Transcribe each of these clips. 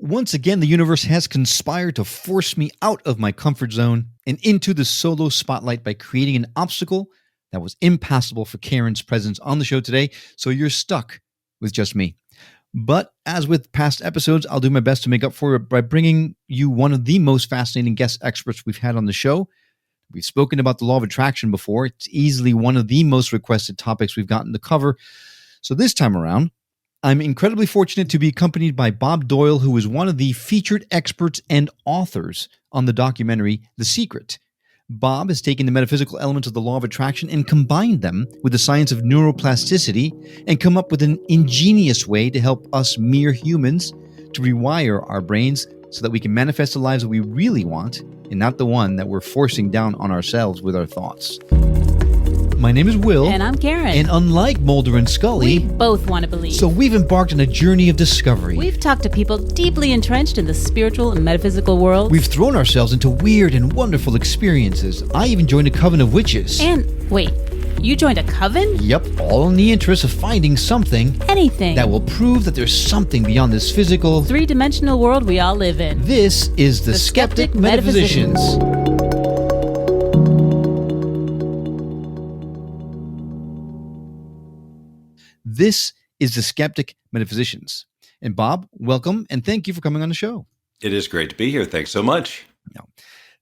Once again, the universe has conspired to force me out of my comfort zone and into the solo spotlight by creating an obstacle that was impassable for Karen's presence on the show today, so you're stuck with just me. But as with past episodes, I'll do my best to make up for it by bringing you one of the most fascinating guest experts we've had on the show. We've spoken about the law of attraction before. It's easily one of the most requested topics we've gotten to cover. So this time around, I'm incredibly fortunate to be accompanied by Bob Doyle, who is one of the featured experts and authors on the documentary The Secret. Bob has taken the metaphysical elements of the law of attraction and combined them with the science of neuroplasticity and come up with an ingenious way to help us mere humans to rewire our brains so that we can manifest the lives that we really want and not the one that we're forcing down on ourselves with our thoughts. My name is Will. And I'm Karen. And unlike Mulder and Scully, we both want to believe. So we've embarked on a journey of discovery. We've talked to people deeply entrenched in the spiritual and metaphysical world. We've thrown ourselves into weird and wonderful experiences. I even joined a coven of witches. And wait, you joined a coven? Yep, all in the interest of finding something. Anything. That will prove that there's something beyond this physical, three-dimensional world we all live in. This is the Skeptic Metaphysicians. This is the Skeptic Metaphysicians. And Bob, welcome, and thank you for coming on the show. It is great to be here. Thanks so much. Now,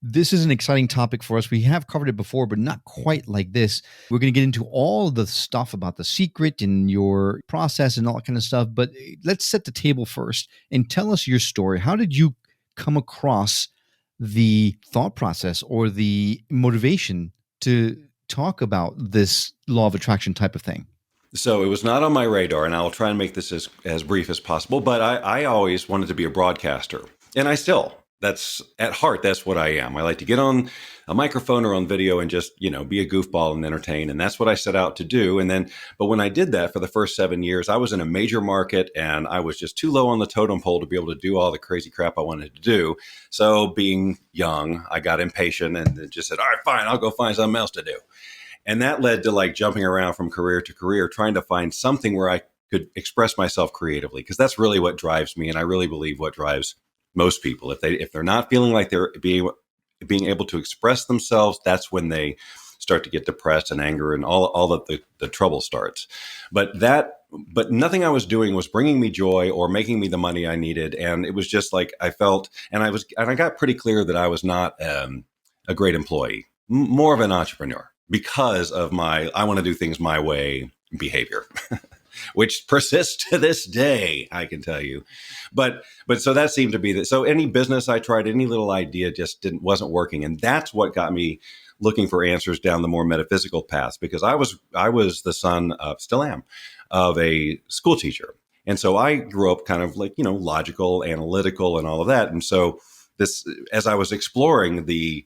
this is an exciting topic for us. We have covered it before, but not quite like this. We're going to get into all the stuff about the secret and your process and all that kind of stuff. But let's set the table first and tell us your story. How did you come across the thought process or the motivation to talk about this law of attraction type of thing? So it was not on my radar, and I'll try and make this as brief as possible, but I always wanted to be a broadcaster. And I still, that's at heart, that's what I am. I like to get on a microphone or on video and just, be a goofball and entertain. And that's what I set out to do. But when I did that for the first 7 years, I was in a major market and I was just too low on the totem pole to be able to do all the crazy crap I wanted to do. So being young, I got impatient and just said, all right, fine, I'll go find something else to do. And that led to jumping around from career to career, trying to find something where I could express myself creatively, because that's really what drives me. And I really believe what drives most people. If they're not feeling like they're being able to express themselves, that's when they start to get depressed and anger and all of the trouble starts. But nothing I was doing was bringing me joy or making me the money I needed. And it was just like I felt, and I got pretty clear that I was not a great employee, more of an entrepreneur, because of my I want to do things my way behavior, which persists to this day, I can tell you. But so that seemed to be so any business I tried, any little idea just wasn't working. And that's what got me looking for answers down the more metaphysical paths, because I was the son of, still am, of a school teacher. And so I grew up kind of logical, analytical and all of that. And so this, as I was exploring the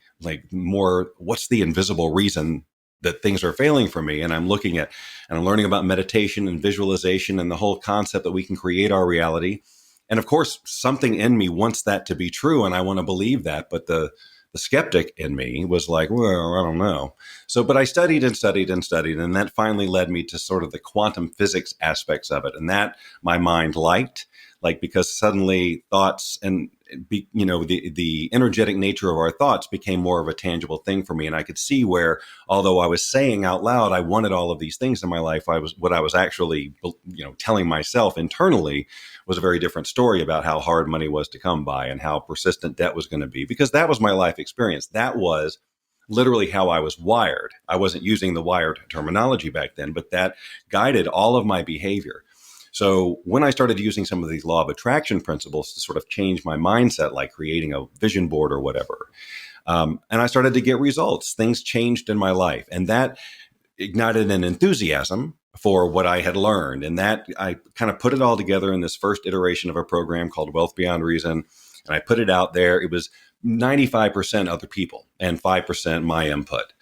more, what's the invisible reason that things are failing for me, and I'm looking at and I'm learning about meditation and visualization and the whole concept that we can create our reality. And of course, something in me wants that to be true, and I want to believe that. But the skeptic in me was like, well, I don't know. So, but I studied and studied and studied, and that finally led me to sort of the quantum physics aspects of it, and that my mind liked. Because suddenly thoughts and the energetic nature of our thoughts became more of a tangible thing for me. And I could see where, although I was saying out loud, I wanted all of these things in my life, what I was actually, telling myself internally was a very different story about how hard money was to come by and how persistent debt was going to be, because that was my life experience. That was literally how I was wired. I wasn't using the wired terminology back then, but that guided all of my behavior. So when I started using some of these law of attraction principles to sort of change my mindset, like creating a vision board or whatever, and I started to get results, things changed in my life. And that ignited an enthusiasm for what I had learned. And that I kind of put it all together in this first iteration of a program called Wealth Beyond Reason. And I put it out there. It was 95% other people and 5% my input.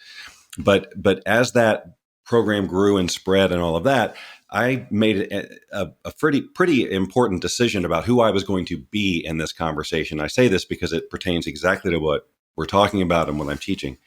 But as that program grew and spread and all of that, I made a pretty important decision about who I was going to be in this conversation. I say this because it pertains exactly to what we're talking about and what I'm teaching,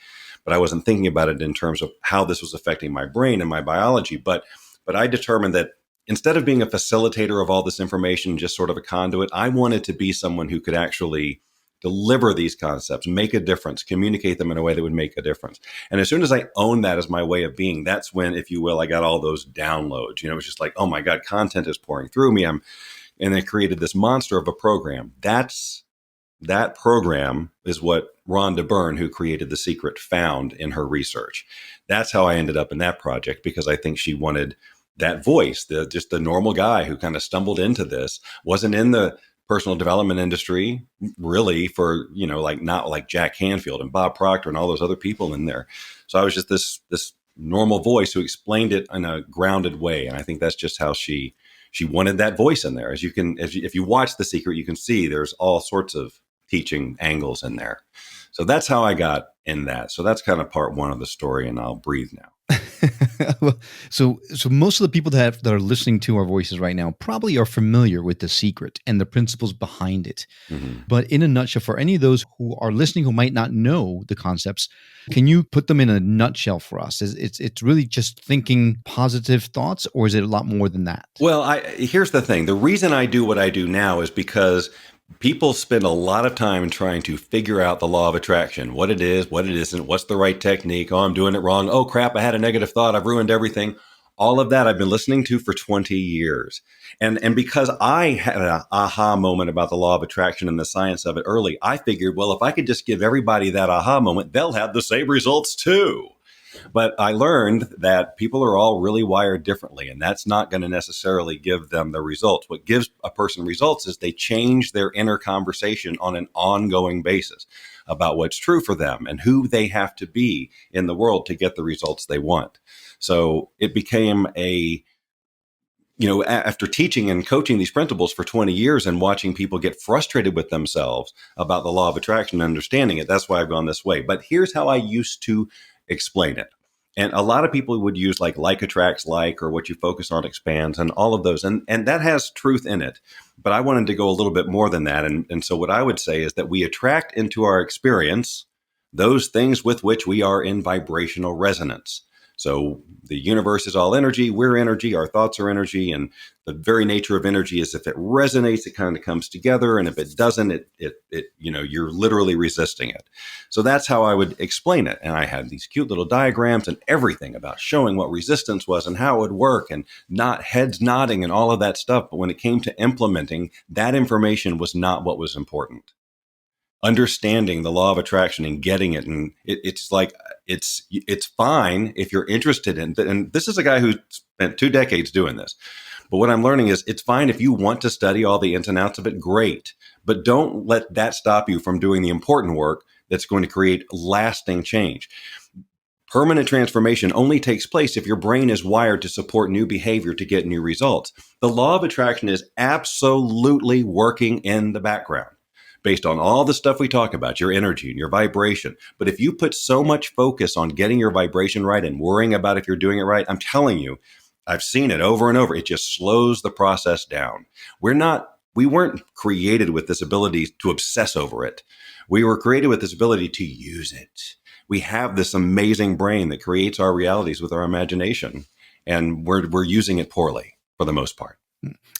but I wasn't thinking about it in terms of how this was affecting my brain and my biology. But I determined that instead of being a facilitator of all this information, just sort of a conduit, I wanted to be someone who could actually deliver these concepts, make a difference, communicate them in a way that would make a difference. And as soon as I owned that as my way of being, that's when, if you will, I got all those downloads. It's just like, oh my God, content is pouring through me. And I created this monster of a program. That program is what Rhonda Byrne, who created The Secret, found in her research. That's how I ended up in that project, because I think she wanted that voice, just the normal guy who kind of stumbled into this, wasn't in the personal development industry really for, not like Jack Canfield and Bob Proctor and all those other people in there. So I was just this normal voice who explained it in a grounded way. And I think that's just how she wanted that voice in there. If you watch The Secret, you can see there's all sorts of teaching angles in there. So that's how I got in that. So that's kind of part one of the story, and I'll breathe now. Well, so most of the people that are listening to our voices right now probably are familiar with The Secret and the principles behind it. Mm-hmm. But in a nutshell, for any of those who are listening who might not know the concepts, can you put them in a nutshell for us? It's really just thinking positive thoughts, or is it a lot more than that? Well, here's the thing. The reason I do what I do now is because people spend a lot of time trying to figure out the law of attraction, what it is, what it isn't, what's the right technique. Oh, I'm doing it wrong. Oh, crap, I had a negative thought. I've ruined everything. All of that I've been listening to for 20 years. And because I had an aha moment about the law of attraction and the science of it early, I figured, well, if I could just give everybody that aha moment, they'll have the same results too. But I learned that people are all really wired differently, and that's not going to necessarily give them the results. What gives a person results is they change their inner conversation on an ongoing basis about what's true for them and who they have to be in the world to get the results they want. So it became after teaching and coaching these principles for 20 years and watching people get frustrated with themselves about the law of attraction and understanding it, that's why I've gone this way. But here's how I used to explain it. And a lot of people would use like attracts like, or what you focus on expands, and all of those. And that has truth in it. But I wanted to go a little bit more than that. And so what I would say is that we attract into our experience those things with which we are in vibrational resonance. So the universe is all energy, we're energy, our thoughts are energy, and the very nature of energy is if it resonates, it kind of comes together, and if it doesn't, you're literally resisting it. So that's how I would explain it. And I had these cute little diagrams and everything about showing what resistance was and how it would work, and not heads nodding and all of that stuff. But when it came to implementing, that information was not what was important. Understanding the law of attraction and getting it, and it's fine if you're interested in. And this is a guy who spent 2 decades doing this. But what I'm learning is it's fine if you want to study all the ins and outs of it. Great, but don't let that stop you from doing the important work that's going to create lasting change. Permanent transformation only takes place if your brain is wired to support new behavior to get new results. The law of attraction is absolutely working in the background, based on all the stuff we talk about, your energy and your vibration. But if you put so much focus on getting your vibration right and worrying about if you're doing it right, I'm telling you, I've seen it over and over. It just slows the process down. We weren't created with this ability to obsess over it. We were created with this ability to use it. We have this amazing brain that creates our realities with our imagination, and we're using it poorly for the most part.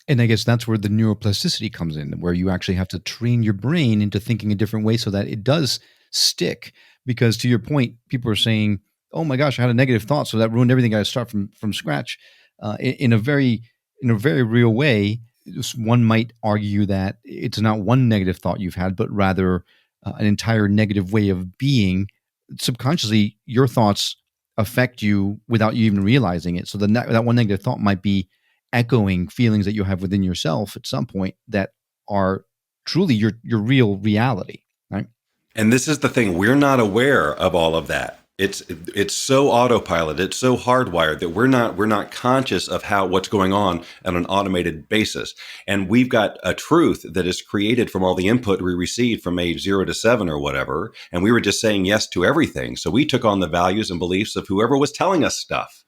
And I guess that's where the neuroplasticity comes in, where you actually have to train your brain into thinking a different way so that it does stick. Because to your point, people are saying, oh my gosh, I had a negative thought, so that ruined everything. I got to start from scratch. In a very real way, one might argue that it's not one negative thought you've had, but rather an entire negative way of being. Subconsciously, your thoughts affect you without you even realizing it. So that one negative thought might be echoing feelings that you have within yourself at some point that are truly your real reality, right? And this is the thing, we're not aware of all of that. It's so autopilot, it's so hardwired that we're not conscious of what's going on an automated basis. And we've got a truth that is created from all the input we received from age 0 to 7 or whatever, and we were just saying yes to everything. So we took on the values and beliefs of whoever was telling us stuff.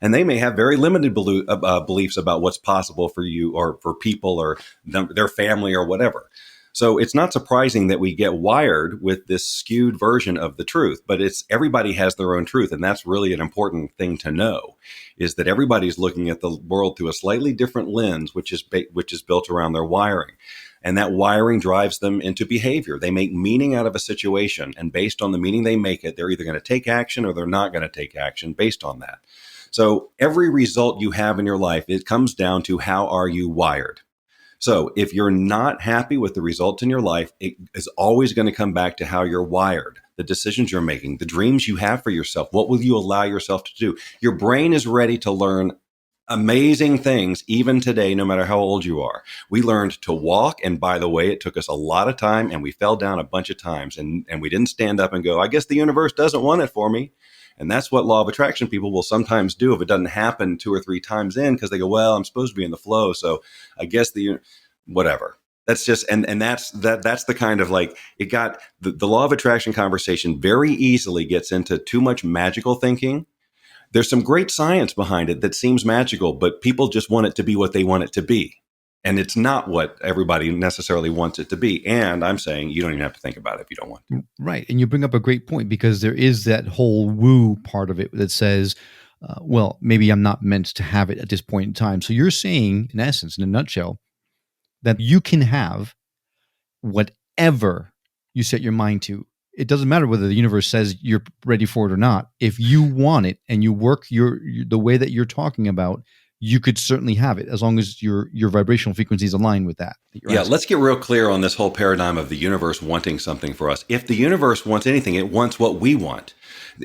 And they may have very limited beliefs about what's possible for you or for people or their family or whatever. So it's not surprising that we get wired with this skewed version of the truth, but everybody has their own truth. And that's really an important thing to know, is that everybody's looking at the world through a slightly different lens, which is built around their wiring. And that wiring drives them into behavior. They make meaning out of a situation. And based on the meaning they make it, they're either going to take action or they're not going to take action based on that. So every result you have in your life, it comes down to how are you wired? So if you're not happy with the results in your life, it is always going to come back to how you're wired, the decisions you're making, the dreams you have for yourself. What will you allow yourself to do? Your brain is ready to learn amazing things, even today, no matter how old you are. We learned to walk. And by the way, it took us a lot of time and we fell down a bunch of times and we didn't stand up and go, I guess the universe doesn't want it for me. And that's what law of attraction people will sometimes do if it doesn't happen 2 or 3 times in, because they go, well, I'm supposed to be in the flow. So I guess whatever. That's just, and that's the kind of like, it got the law of attraction conversation very easily gets into too much magical thinking. There's some great science behind it that seems magical, but people just want it to be what they want it to be. And it's not what everybody necessarily wants it to be. And I'm saying you don't even have to think about it if you don't want to. Right. And you bring up a great point, because there is that whole woo part of it that says, well, maybe I'm not meant to have it at this point in time. So you're saying, in essence, in a nutshell, that you can have whatever you set your mind to. It doesn't matter whether the universe says you're ready for it or not. If you want it and you work the way that you're talking about, you could certainly have it, as long as your vibrational frequencies align with that. Yeah, let's get real clear on this whole paradigm of the universe wanting something for us. If the universe wants anything, it wants what we want.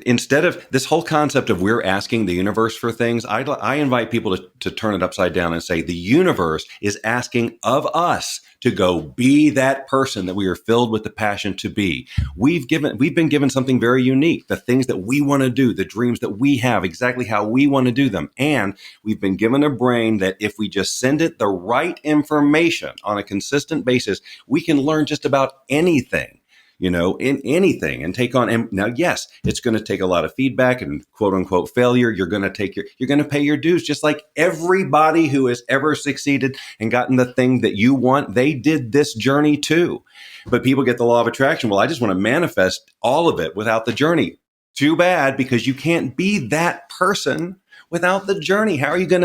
Instead of this whole concept of we're asking the universe for things, I invite people to turn it upside down and say the universe is asking of us to go be that person that we are filled with the passion to be. We've been given something very unique, the things that we want to do, the dreams that we have, exactly how we want to do them. And we've been given a brain that if we just send it the right information on a consistent basis, we can learn just about anything. In anything and take on. And now, yes, it's going to take a lot of feedback and quote unquote failure. You're going to pay your dues, just like everybody who has ever succeeded and gotten the thing that you want. They did this journey too. But people get the law of attraction. Well, I just want to manifest all of it without the journey. Too bad, because you can't be that person without the journey. How are you going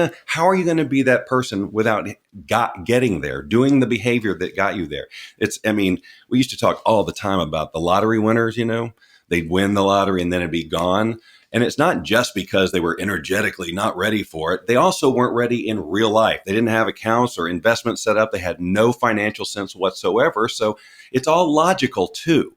to be that person without getting there, doing the behavior that got you there? We used to talk all the time about the lottery winners, they'd win the lottery and then it'd be gone. And it's not just because they were energetically not ready for it. They also weren't ready in real life. They didn't have accounts or investments set up. They had no financial sense whatsoever. So it's all logical too.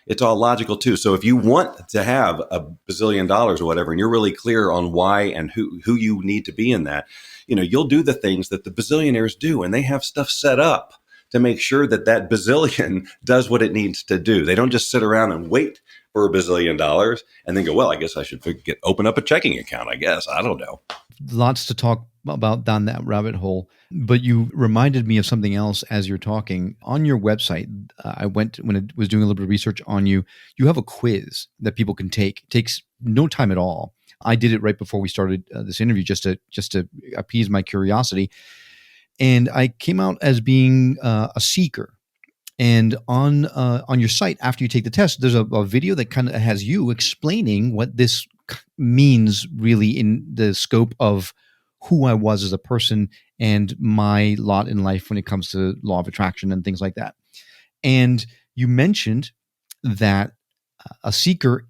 So if you want to have $1 bazillion or whatever, and you're really clear on why and who you need to be in that, you'll do the things that the bazillionaires do, and they have stuff set up to make sure that bazillion does what it needs to do. They don't just sit around and wait for $1 bazillion and then go, well, I guess I should open up a checking account. I guess. I don't know. Lots to talk about down that rabbit hole. But you reminded me of something else as you're talking. On your website, I went when I was doing a little bit of research on you. You have a quiz that people can take. It takes no time at all. I did it right before we started this interview just to appease my curiosity. And I came out as being a seeker. And on your site, after you take the test, there's a video that kind of has you explaining what this means really in the scope of who I was as a person and my lot in life when it comes to law of attraction and things like that. And you mentioned that a seeker,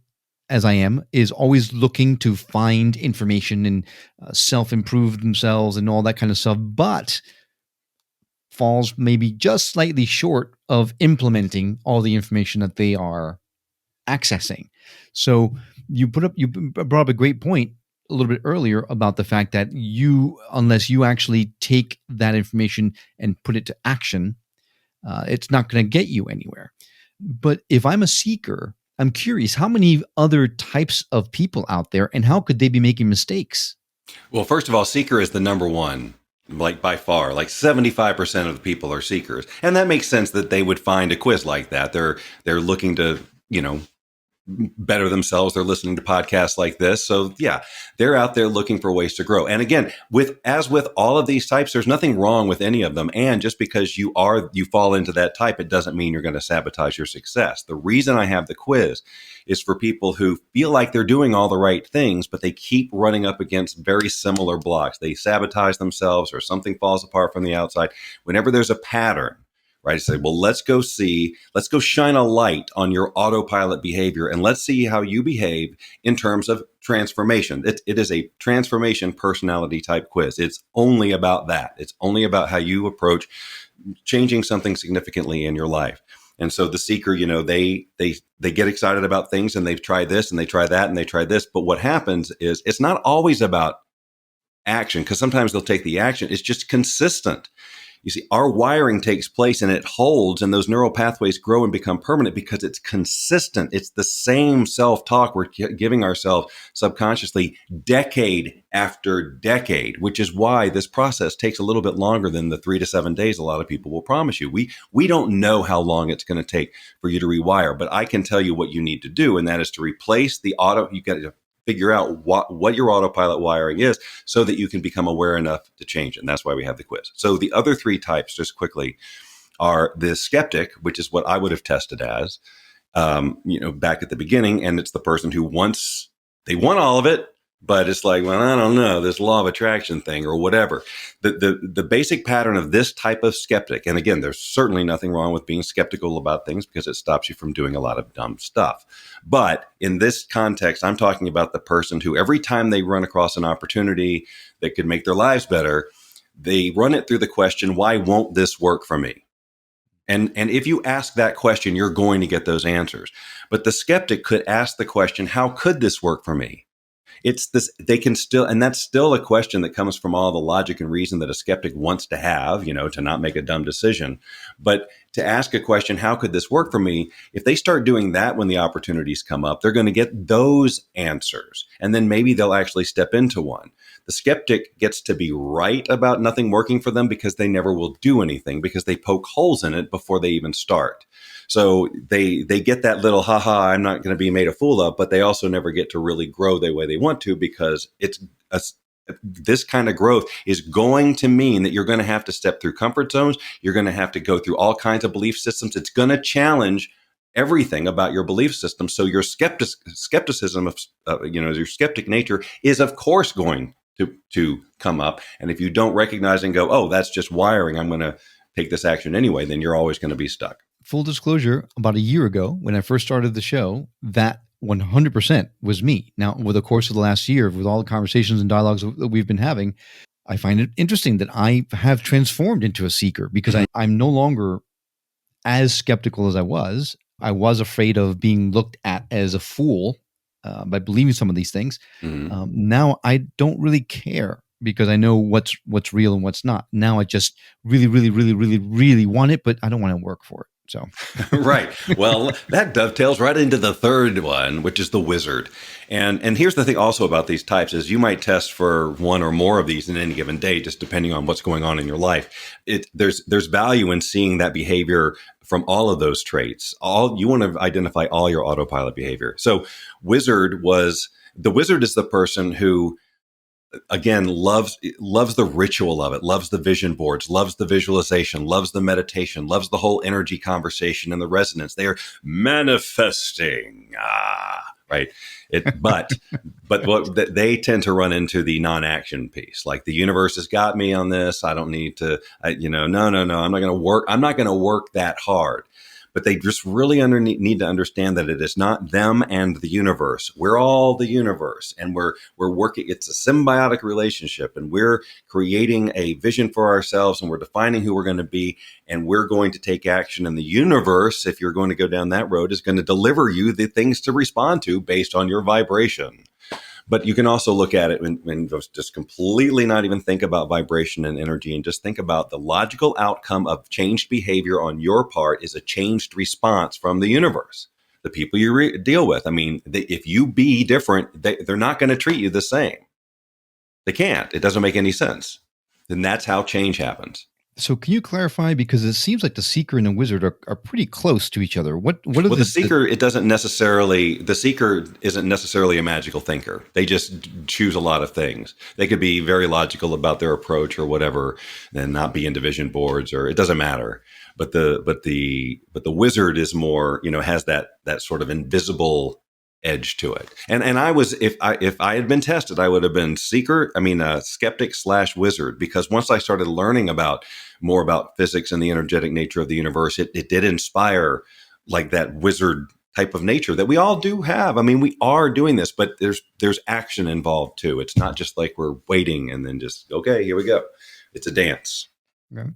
as I am, is always looking to find information and self-improve themselves and all that kind of stuff, but falls maybe just slightly short of implementing all the information that they are accessing. So you brought up a great point a little bit earlier about the fact that unless you actually take that information and put it to action, it's not going to get you anywhere. But if I'm a seeker, I'm curious, how many other types of people out there, and how could they be making mistakes? Well, first of all, seeker is the number one. Like by far, like 75% of the people are seekers. And that makes sense that they would find a quiz like that. They're looking to, better themselves. They're listening to podcasts like this. So yeah, they're out there looking for ways to grow. And again, as with all of these types, there's nothing wrong with any of them. And just because you fall into that type, it doesn't mean you're going to sabotage your success. The reason I have the quiz is for people who feel like they're doing all the right things, but they keep running up against very similar blocks. They sabotage themselves or something falls apart from the outside. Whenever there's a pattern, right? I say, well, let's go shine a light on your autopilot behavior and let's see how you behave in terms of transformation. It is a transformation personality type quiz. It's only about that. It's only about how you approach changing something significantly in your life. And so the seeker, they get excited about things and they've tried this and they try that and they try this. But what happens is it's not always about action, because sometimes they'll take the action. It's just consistent. You see, our wiring takes place and it holds, and those neural pathways grow and become permanent because it's consistent. It's the same self-talk we're giving ourselves subconsciously decade after decade, which is why this process takes a little bit longer than the 3 to 7 days a lot of people will promise you. We don't know how long it's going to take for you to rewire, but I can tell you what you need to do, and that is to replace the you got to figure out what your autopilot wiring is so that you can become aware enough to change it. And that's why we have the quiz. So the other 3 types, just quickly, are the skeptic, which is what I would have tested as, back at the beginning. And it's the person who they want all of it, but it's like, well, I don't know, this law of attraction thing or whatever. The basic pattern of this type of skeptic, and again, there's certainly nothing wrong with being skeptical about things because it stops you from doing a lot of dumb stuff. But in this context, I'm talking about the person who every time they run across an opportunity that could make their lives better, they run it through the question, why won't this work for me? And if you ask that question, you're going to get those answers. But the skeptic could ask the question, how could this work for me? It's this, they can still, and that's still a question that comes from all the logic and reason that a skeptic wants to have, to not make a dumb decision. But to ask a question, how could this work for me? If they start doing that when the opportunities come up, they're going to get those answers. And then maybe they'll actually step into one. The skeptic gets to be right about nothing working for them because they never will do anything because they poke holes in it before they even start. So they get that little, haha, I'm not going to be made a fool of, but they also never get to really grow the way they want to because this kind of growth is going to mean that you're going to have to step through comfort zones. You're going to have to go through all kinds of belief systems. It's going to challenge everything about your belief system. So your skepticism of, your skeptic nature is, of course, going to come up. And if you don't recognize and go, oh, that's just wiring, I'm going to take this action anyway, then you're always going to be stuck. Full disclosure, about a year ago, when I first started the show, that 100% was me. Now, over the course of the last year, with all the conversations and dialogues that we've been having, I find it interesting that I have transformed into a seeker because I'm no longer as skeptical as I was. I was afraid of being looked at as a fool by believing some of these things. Mm-hmm. Now I don't really care because I know what's real and what's not. Now I just really, really, really, really, really want it, but I don't want to work for it. So, right. Well, that dovetails right into the third one, which is the wizard. And here's the thing also about these types is you might test for one or more of these in any given day, just depending on what's going on in your life. There's value in seeing that behavior from all of those traits. You want to identify all your autopilot behavior. So the wizard is the person who, again, loves the ritual of it, loves the vision boards, loves the visualization, loves the meditation, loves the whole energy conversation and the resonance. They are manifesting. Right. But what they tend to run into the non-action piece. Like the universe has got me on this. I don't need to, no. I'm not going to work. I'm not going to work that hard. But they just really need to understand that it is not them and the universe. We're all the universe, and we're working. It's a symbiotic relationship, and we're creating a vision for ourselves, and we're defining who we're going to be, and we're going to take action. And the universe, if you're going to go down that road, is going to deliver you the things to respond to based on your vibration. But you can also look at it and just completely not even think about vibration and energy and just think about the logical outcome of changed behavior on your part is a changed response from the universe. The people you deal with, if you be different, they're not going to treat you the same. They can't. It doesn't make any sense. Then that's how change happens. So can you clarify, because it seems like the seeker and the wizard are pretty close to each other. What are Well, the seeker isn't necessarily a magical thinker. They just choose a lot of things. They could be very logical about their approach or whatever, and not be into vision boards, or it doesn't matter. But the wizard is more, has that sort of invisible edge to it. And I was, if I had been tested, I would have been skeptic / wizard, because once I started learning more about physics and the energetic nature of the universe, it did inspire like that wizard type of nature that we all do have. I mean, we are doing this, but there's action involved too. It's not just like we're waiting and then just, okay, here we go. It's a dance. Okay.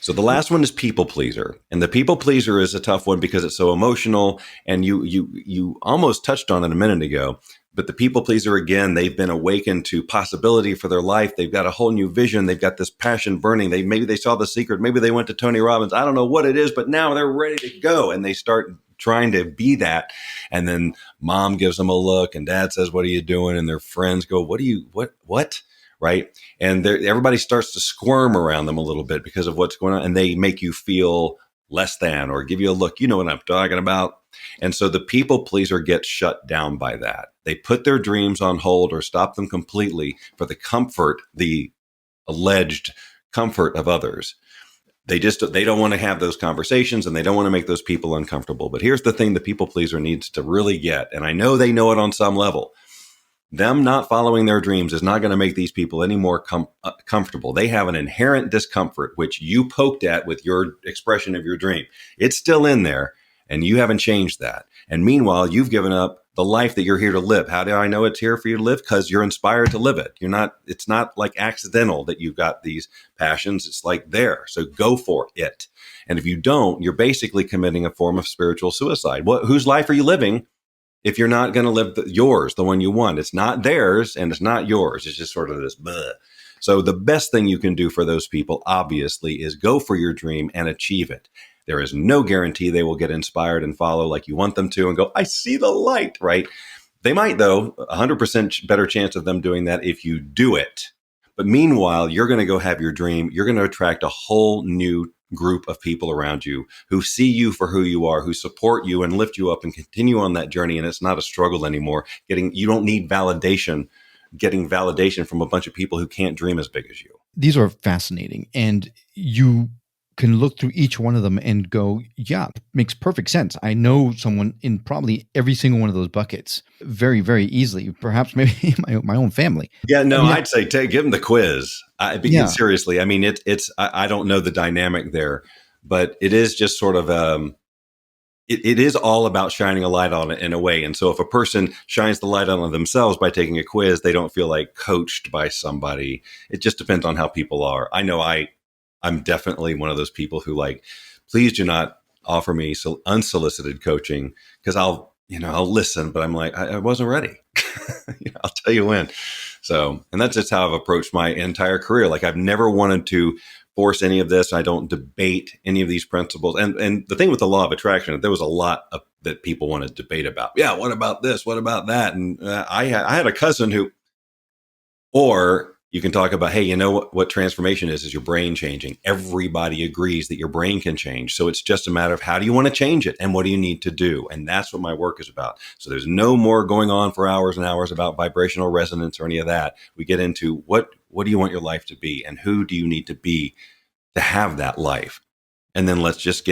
So the last one is people pleaser. And the people pleaser is a tough one because it's so emotional. And you almost touched on it a minute ago. But the people pleaser, again, they've been awakened to possibility for their life. They've got a whole new vision. They've got this passion burning. Maybe they saw The Secret. Maybe they went to Tony Robbins. I don't know what it is, but now they're ready to go. And they start trying to be that. And then mom gives them a look and dad says, what are you doing? And their friends go, what? Right. And everybody starts to squirm around them a little bit because of what's going on. And they make you feel less than or give you a look. You know what I'm talking about. And so the people pleaser gets shut down by that. They put their dreams on hold or stop them completely for the alleged comfort of others. They don't want to have those conversations and they don't want to make those people uncomfortable. But here's the thing the people pleaser needs to really get. And I know they know it on some level. Them not following their dreams is not going to make these people any more comfortable. They have an inherent discomfort, which you poked at with your expression of your dream. It's still in there, and you haven't changed that. And meanwhile, you've given up the life that you're here to live. How do I know it's here for you to live? Because you're inspired to live it. It's not like accidental that you've got these passions. It's like there. So go for it. And if you don't, you're basically committing a form of spiritual suicide. Whose life are you living? If you're not going to live yours, the one you want, it's not theirs and it's not yours. It's just sort of this bleh. So the best thing you can do for those people, obviously, is go for your dream and achieve it. There is no guarantee they will get inspired and follow like you want them to and go, I see the light, right? They might, though, 100% better chance of them doing that if you do it. But meanwhile, you're going to go have your dream. You're going to attract a whole new group of people around you who see you for who you are, who support you and lift you up and continue on that journey. And it's not a struggle anymore. You don't need getting validation from a bunch of people who can't dream as big as you. These are fascinating. And you can look through each one of them and go, yeah, makes perfect sense. I know someone in probably every single one of those buckets very, very easily, perhaps maybe my own family. Yeah, no, I'd say give them the quiz. Seriously, I mean, I don't know the dynamic there, but it is just sort of, it is all about shining a light on it in a way. And so if a person shines the light on themselves by taking a quiz, they don't feel like coached by somebody. It just depends on how people are. I know I'm definitely one of those people who please do not offer me unsolicited coaching because I'll listen, but I'm like, I wasn't ready. I'll tell you when. So, and that's just how I've approached my entire career. Like I've never wanted to force any of this. I don't debate any of these principles. And the thing with the law of attraction, there was a lot that people want to debate about. Yeah. What about this? What about that? And I had a cousin or you can talk about, hey, you know what transformation is your brain changing. Everybody agrees that your brain can change. So it's just a matter of how do you want to change it and what do you need to do? And that's what my work is about. So there's no more going on for hours and hours about vibrational resonance or any of that. We get into what do you want your life to be and who do you need to be to have that life? And then let's just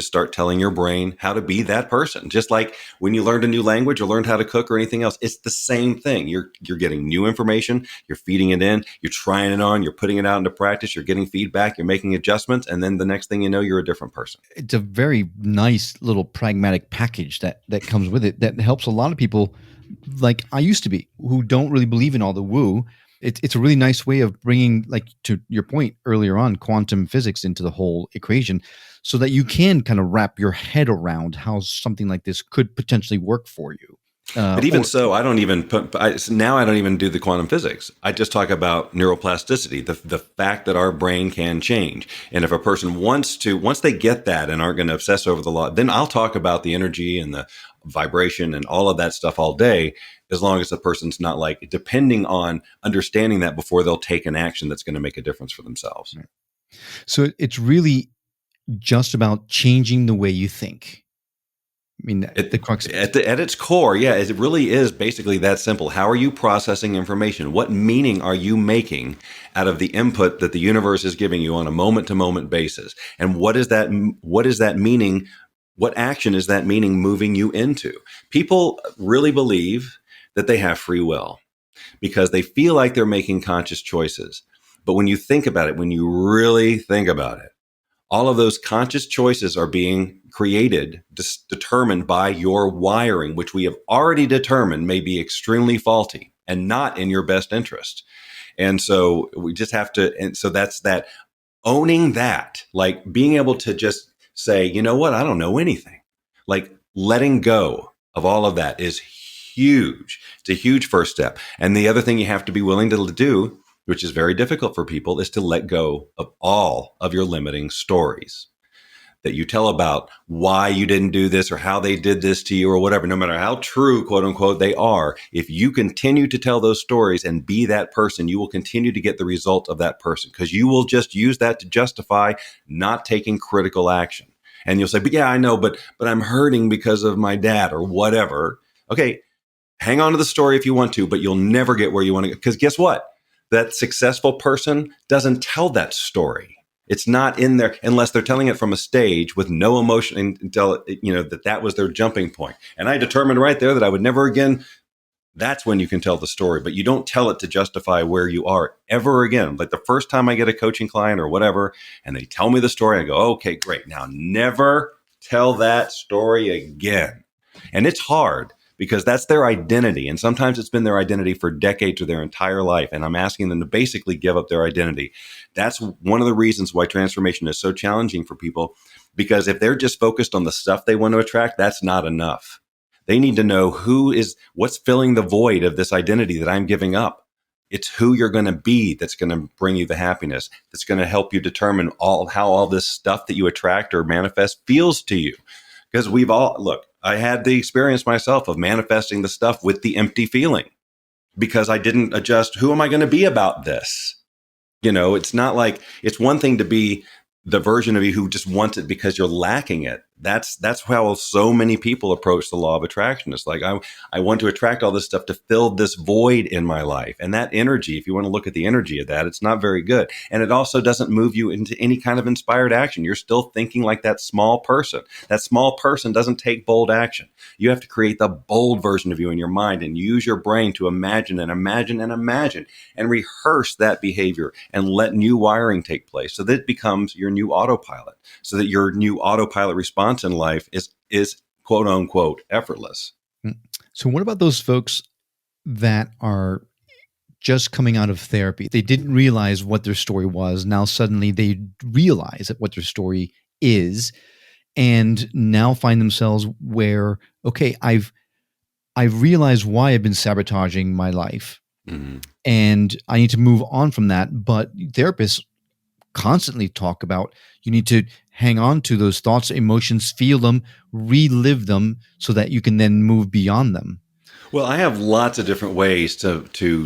start telling your brain how to be that person. Just like when you learned a new language or learned how to cook or anything else, it's the same thing. You're getting new information, you're feeding it in, you're trying it on, you're putting it out into practice, you're getting feedback, you're making adjustments, and then the next thing you know, you're a different person. It's a very nice little pragmatic package that comes with it that helps a lot of people like I used to be who don't really believe in all the woo. It's a really nice way of bringing, like to your point earlier on, quantum physics into the whole equation so that you can kind of wrap your head around how something like this could potentially work for you. But even so, I don't even do the quantum physics. I just talk about neuroplasticity, the fact that our brain can change. And if a person once they get that and aren't going to obsess over the law, then I'll talk about the energy and the vibration and all of that stuff all day, as long as the person's not depending on understanding that before they'll take an action that's going to make a difference for themselves. So it's really just about changing the way you think. I mean, the crux of it. At its core, yeah, it really is basically that simple. How are you processing information? What meaning are you making out of the input that the universe is giving you on a moment-to-moment basis? And what is that meaning? What action is that meaning moving you into? People really believe that they have free will because they feel like they're making conscious choices. But when you think about it, when you really think about it, all of those conscious choices are being created, determined by your wiring, which we have already determined may be extremely faulty and not in your best interest. And so we just have to, and so that's that owning that, like being able to just say, you know what, I don't know anything. Like letting go of all of that is huge. It's a huge first step. And the other thing you have to be willing to do, which is very difficult for people, is to let go of all of your limiting stories that you tell about why you didn't do this or how they did this to you or whatever, no matter how true, quote unquote, they are. If you continue to tell those stories and be that person, you will continue to get the result of that person because you will just use that to justify not taking critical action. And you'll say, but yeah, I know, but I'm hurting because of my dad or whatever. Okay, hang on to the story if you want to, but you'll never get where you want to go. Because guess what? That successful person doesn't tell that story. It's not in there unless they're telling it from a stage with no emotion until, that was their jumping point. And I determined right there that I would never again. That's when you can tell the story, but you don't tell it to justify where you are ever again. Like the first time I get a coaching client or whatever, and they tell me the story, I go, okay, great. Now never tell that story again. And it's hard because that's their identity. And sometimes it's been their identity for decades or their entire life. And I'm asking them to basically give up their identity. That's one of the reasons why transformation is so challenging for people, because if they're just focused on the stuff they want to attract, that's not enough. They need to know what's filling the void of this identity that I'm giving up. It's who you're going to be that's going to bring you the happiness, that's going to help you determine how all this stuff that you attract or manifest feels to you. Because I had the experience myself of manifesting the stuff with the empty feeling because I didn't adjust. Who am I going to be about this? It's not like it's one thing to be the version of you who just wants it because you're lacking it. That's how so many people approach the law of attraction. It's like, I want to attract all this stuff to fill this void in my life. And that energy, if you want to look at the energy of that, it's not very good. And it also doesn't move you into any kind of inspired action. You're still thinking like that small person. That small person doesn't take bold action. You have to create the bold version of you in your mind and use your brain to imagine and imagine and imagine and rehearse that behavior and let new wiring take place so that it becomes your new autopilot, so that your new autopilot response in life is quote unquote effortless. So what about those folks that are just coming out of therapy? They didn't realize what their story was. Now suddenly they realize what their story is and now find themselves where, okay, I've realized why I've been sabotaging my life. Mm-hmm. And I need to move on from that. But therapists constantly talk about you need to hang on to those thoughts, emotions, feel them, relive them so that you can then move beyond them. Well, I have lots of different ways to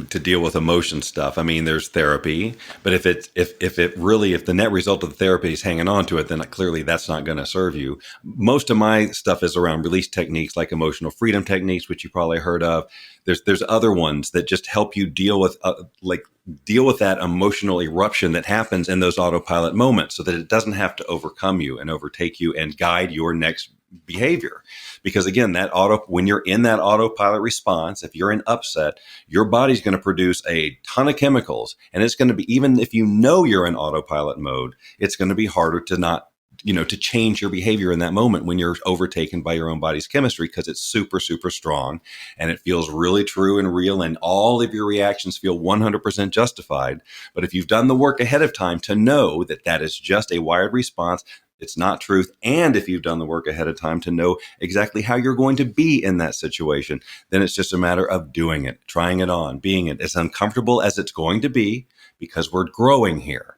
deal with emotion stuff. I mean, there's therapy, but if the net result of the therapy is hanging on to it, then clearly that's not going to serve you. Most of my stuff is around release techniques like emotional freedom techniques, which you probably heard of. There's other ones that just help you deal with that emotional eruption that happens in those autopilot moments so that it doesn't have to overcome you and overtake you and guide your next behavior. Because again, when you're in that autopilot response, if you're in upset, your body's going to produce a ton of chemicals. And it's going to be, even if you know you're in autopilot mode, it's going to be harder to not, to change your behavior in that moment when you're overtaken by your own body's chemistry, because it's super, super strong and it feels really true and real. And all of your reactions feel 100% justified. But if you've done the work ahead of time to know that that is just a wired response, it's not truth. And if you've done the work ahead of time to know exactly how you're going to be in that situation, then it's just a matter of doing it, trying it on, being it as uncomfortable as it's going to be, because we're growing here.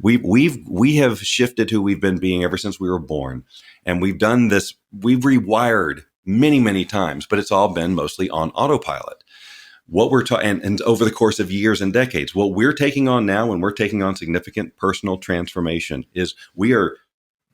We have shifted who we've been being ever since we were born. And we've done this, we've rewired many, many times, but it's all been mostly on autopilot. what we're talking, and over the course of years and decades, what we're taking on now when we're taking on significant personal transformation is we are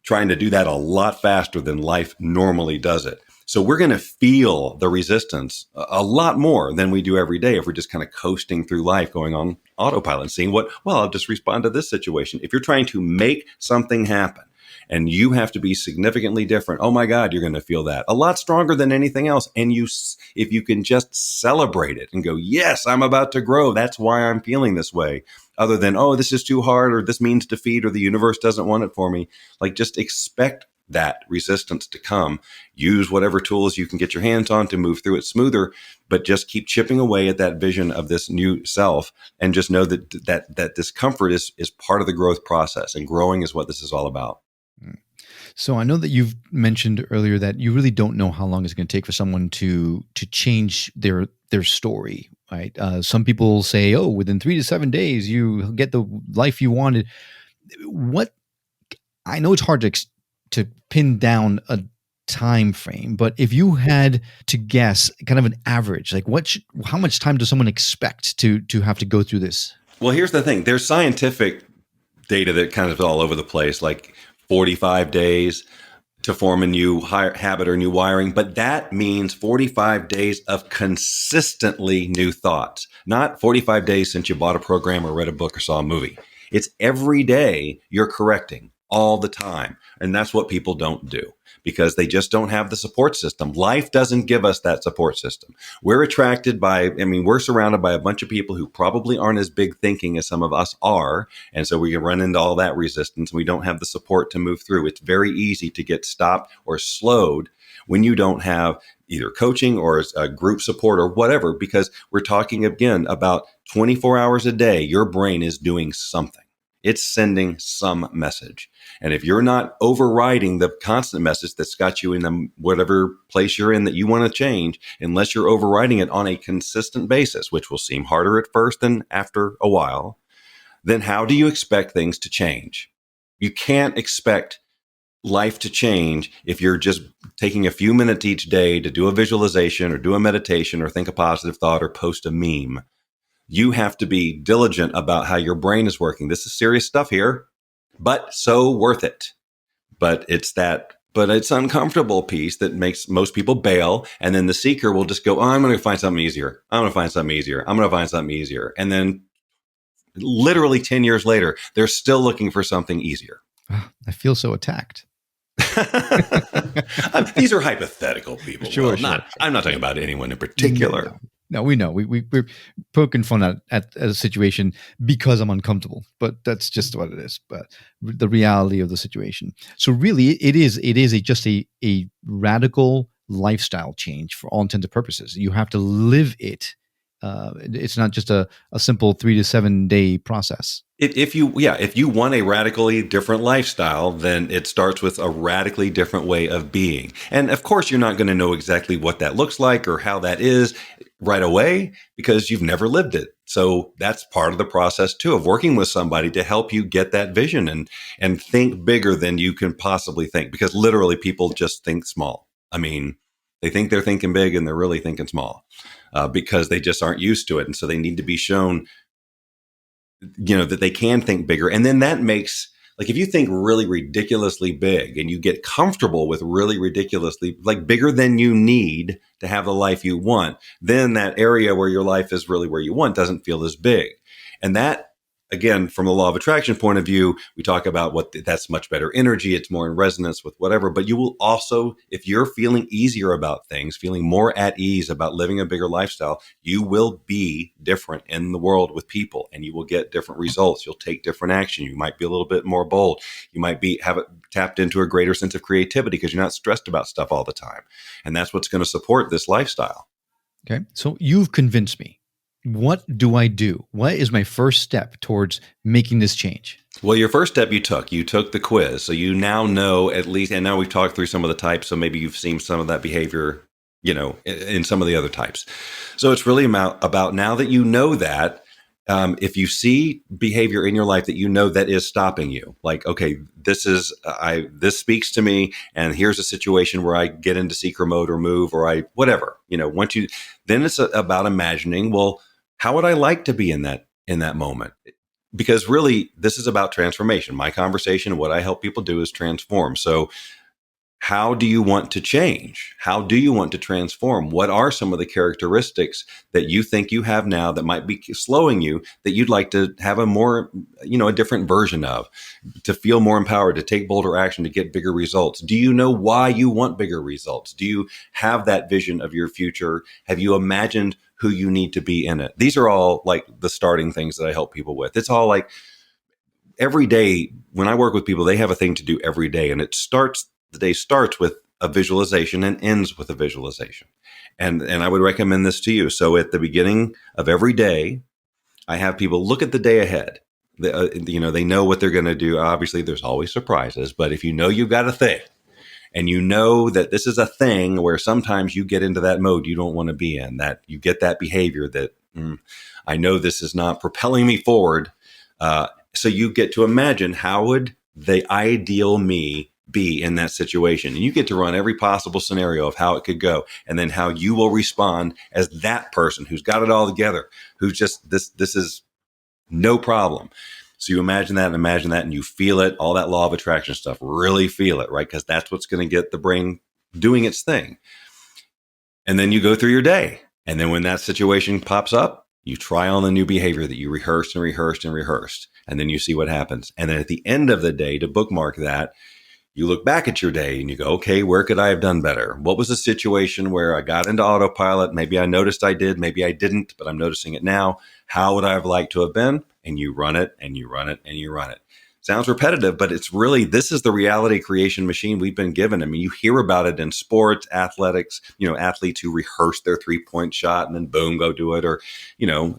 trying to do that a lot faster than life normally does it. So we're going to feel the resistance a lot more than we do every day if we're just kind of coasting through life, going on autopilot and seeing I'll just respond to this situation. If you're trying to make something happen and you have to be significantly different, oh my God, you're going to feel that a lot stronger than anything else. And if you can just celebrate it and go, yes, I'm about to grow. That's why I'm feeling this way. Other than, oh, this is too hard, or this means defeat, or the universe doesn't want it for me. Like, just expect that resistance to come. Use whatever tools you can get your hands on to move through it smoother, but just keep chipping away at that vision of this new self, and just know that discomfort is part of the growth process, and growing is what this is all about. So I know that you've mentioned earlier that you really don't know how long it's going to take for someone to change their story, right? Some people say, oh, within 3 to 7 days, you get the life you wanted. I know it's hard to pin down a time frame, but if you had to guess kind of an average, like how much time does someone expect to have to go through this? Well, here's the thing. There's scientific data that kind of all over the place, like 45 days to form a new habit or new wiring. But that means 45 days of consistently new thoughts, not 45 days since you bought a program or read a book or saw a movie. It's every day you're correcting all the time. And that's what people don't do, because they just don't have the support system. Life doesn't give us that support system. We're we're surrounded by a bunch of people who probably aren't as big thinking as some of us are. And so we can run into all that resistance, and we don't have the support to move through. It's very easy to get stopped or slowed when you don't have either coaching or a group support or whatever, because we're talking again about 24 hours a day. Your brain is doing something. It's sending some message. And if you're not overriding the constant message that's got you in whatever place you're in that you want to change, unless you're overriding it on a consistent basis, which will seem harder at first than after a while, then how do you expect things to change? You can't expect life to change if you're just taking a few minutes each day to do a visualization or do a meditation or think a positive thought or post a meme. You have to be diligent about how your brain is working. This is serious stuff here, but so worth it. But it's uncomfortable piece that makes most people bail. And then the seeker will just go, oh, I'm going to find something easier. I'm going to find something easier. I'm going to find something easier. And then literally 10 years later, they're still looking for something easier. I feel so attacked. These are hypothetical people. Sure. I'm not talking about anyone in particular. No, we know. We're poking fun at a situation because I'm uncomfortable, but that's just what it is. But the reality of the situation. So really, it is just a radical lifestyle change for all intents and purposes. You have to live it. It's not just a simple 3 to 7 day process. If you want a radically different lifestyle, then it starts with a radically different way of being. And of course, you're not going to know exactly what that looks like or how that is right away because you've never lived it. So that's part of the process too, of working with somebody to help you get that vision and think bigger than you can possibly think, because literally people just think small. I mean, they think they're thinking big and they're really thinking small because they just aren't used to it. And so they need to be shown, that they can think bigger. And then that makes, like, if you think really ridiculously big and you get comfortable with really ridiculously, like, bigger than you need to have the life you want, then that area where your life is really where you want doesn't feel as big. And that, again, from the law of attraction point of view, we talk about that's much better energy. It's more in resonance with whatever. But you will also, if you're feeling easier about things, feeling more at ease about living a bigger lifestyle, you will be different in the world with people and you will get different results. You'll take different action. You might be a little bit more bold. You might have it tapped into a greater sense of creativity because you're not stressed about stuff all the time. And that's what's going to support this lifestyle. Okay. So you've convinced me. What do I do? What is my first step towards making this change? Well, your first step you took the quiz. So you now know at least, and now we've talked through some of the types. So maybe you've seen some of that behavior, in some of the other types. So it's really about now that you know that, If you see behavior in your life that you know that is stopping you, like, okay, this speaks to me, and here's a situation where I get into seeker mode or move, or I whatever, then it's about imagining, well, how would I like to be in that moment? Because really, this is about transformation. My conversation, what I help people do is transform. So how do you want to change? How do you want to transform? What are some of the characteristics that you think you have now that might be slowing you, that you'd like to have a different version of, to feel more empowered, to take bolder action, to get bigger results? Do you know why you want bigger results? Do you have that vision of your future? Have you imagined who you need to be in it? These are all like the starting things that I help people with. It's all like every day when I work with people, they have a thing to do every day, and the day starts with a visualization and ends with a visualization. And I would recommend this to you. So at the beginning of every day, I have people look at the day ahead. They know what they're going to do. Obviously, there's always surprises, but if you know you've got a thing, and you know that this is a thing where sometimes you get into that mode you don't want to be in, that you get that behavior that I know this is not propelling me forward. So you get to imagine, how would the ideal me be in that situation? And you get to run every possible scenario of how it could go, and then how you will respond as that person who's got it all together, who's just this is no problem. So you imagine that, and you feel it, all that law of attraction stuff, really feel it, right? Because that's what's going to get the brain doing its thing. And then you go through your day. And then when that situation pops up, you try on the new behavior that you rehearsed and rehearsed and rehearsed. And then you see what happens. And then at the end of the day, to bookmark that, you look back at your day and you go, okay, where could I have done better? What was a situation where I got into autopilot? Maybe I noticed I did, maybe I didn't, but I'm noticing it now. How would I have liked to have been? And you run it and you run it and you run it. Sounds repetitive, but it's really, this is the reality creation machine we've been given. I mean, you hear about it in sports, athletics, athletes who rehearse their 3-point shot and then boom, go do it, or,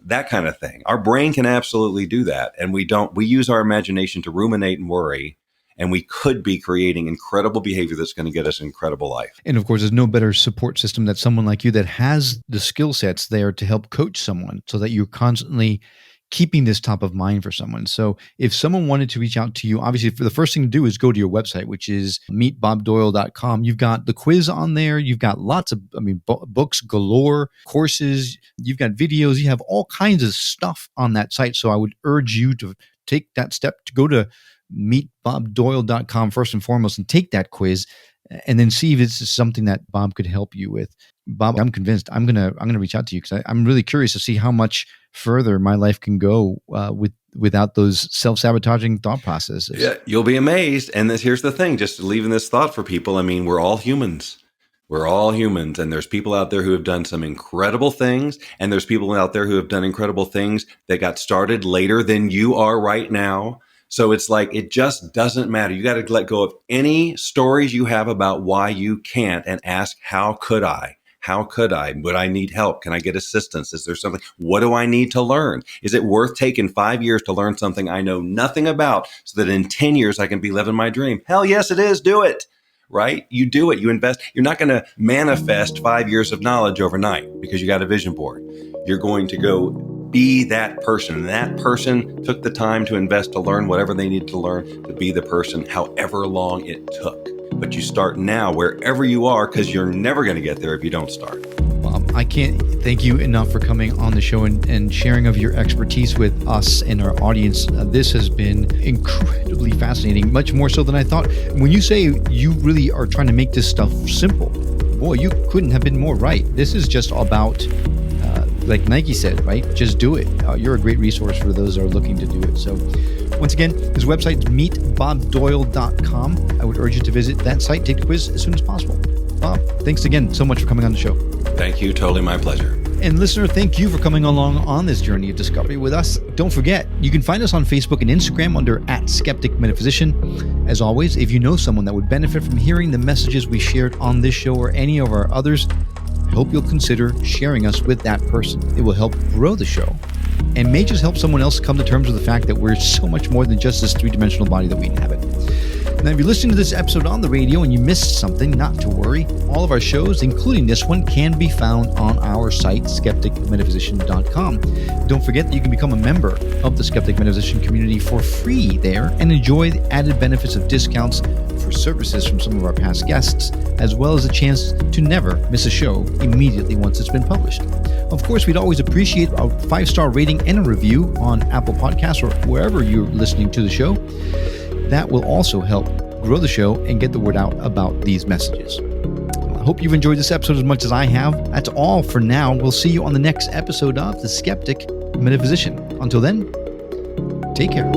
that kind of thing. Our brain can absolutely do that. And we use our imagination to ruminate and worry. And we could be creating incredible behavior that's going to get us an incredible life. And of course, there's no better support system than someone like you that has the skill sets there to help coach someone, so that you're constantly keeping this top of mind for someone. So if someone wanted to reach out to you, obviously the first thing to do is go to your website, which is meetbobdoyle.com. You've got the quiz on there. You've got lots of, books galore, courses. You've got videos. You have all kinds of stuff on that site. So I would urge you to take that step, to go to meetbobdoyle.com first and foremost and take that quiz, and then see if it's something that Bob could help you with. Bob, I'm convinced I'm gonna reach out to you, because I'm really curious to see how much further my life can go without those self-sabotaging thought processes. Yeah, you'll be amazed. And here's the thing, just leaving this thought for people. I mean, we're all humans. We're all humans, and there's people out there who have done some incredible things, and there's people out there who have done incredible things that got started later than you are right now. So it's like, it just doesn't matter. You got to let go of any stories you have about why you can't, and ask, how could I? How could I? Would I need help? Can I get assistance? Is there something? What do I need to learn? Is it worth taking 5 years to learn something I know nothing about, so that in 10 years I can be living my dream? Hell yes, it is. Do it. Right? You do it. You invest. You're not going to manifest 5 years of knowledge overnight because you got a vision board. You're going to go be that person. And that person took the time to invest, to learn whatever they needed to learn, to be the person, however long it took. But you start now, wherever you are, because you're never going to get there if you don't start. Bob, I can't thank you enough for coming on the show and sharing of your expertise with us and our audience. This has been incredibly fascinating, much more so than I thought. When you say you really are trying to make this stuff simple, boy, you couldn't have been more right. This is just about, like Nike said, right? Just do it. You're a great resource for those that are looking to do it. So once again, his website is meetbobdoyle.com. I would urge you to visit that site, take the quiz as soon as possible. Bob, thanks again so much for coming on the show. Thank you. Totally my pleasure. And listener, thank you for coming along on this journey of discovery with us. Don't forget, you can find us on Facebook and Instagram under @SkepticMetaphysician. As always, if you know someone that would benefit from hearing the messages we shared on this show or any of our others, I hope you'll consider sharing us with that person. It will help grow the show and may just help someone else come to terms with the fact that we're so much more than just this three-dimensional body that we inhabit. Now, if you're listening to this episode on the radio and you missed something, not to worry. All of our shows, including this one, can be found on our site, skepticmetaphysician.com. Don't forget that you can become a member of the Skeptic Metaphysician community for free there and enjoy the added benefits of discounts for services from some of our past guests, as well as a chance to never miss a show immediately once it's been published. Of course, we'd always appreciate a 5-star rating and a review on Apple Podcasts or wherever you're listening to the show. That will also help grow the show and get the word out about these messages. I hope you've enjoyed this episode as much as I have. That's all for now. We'll see you on the next episode of The Skeptic Metaphysician. Until then, take care.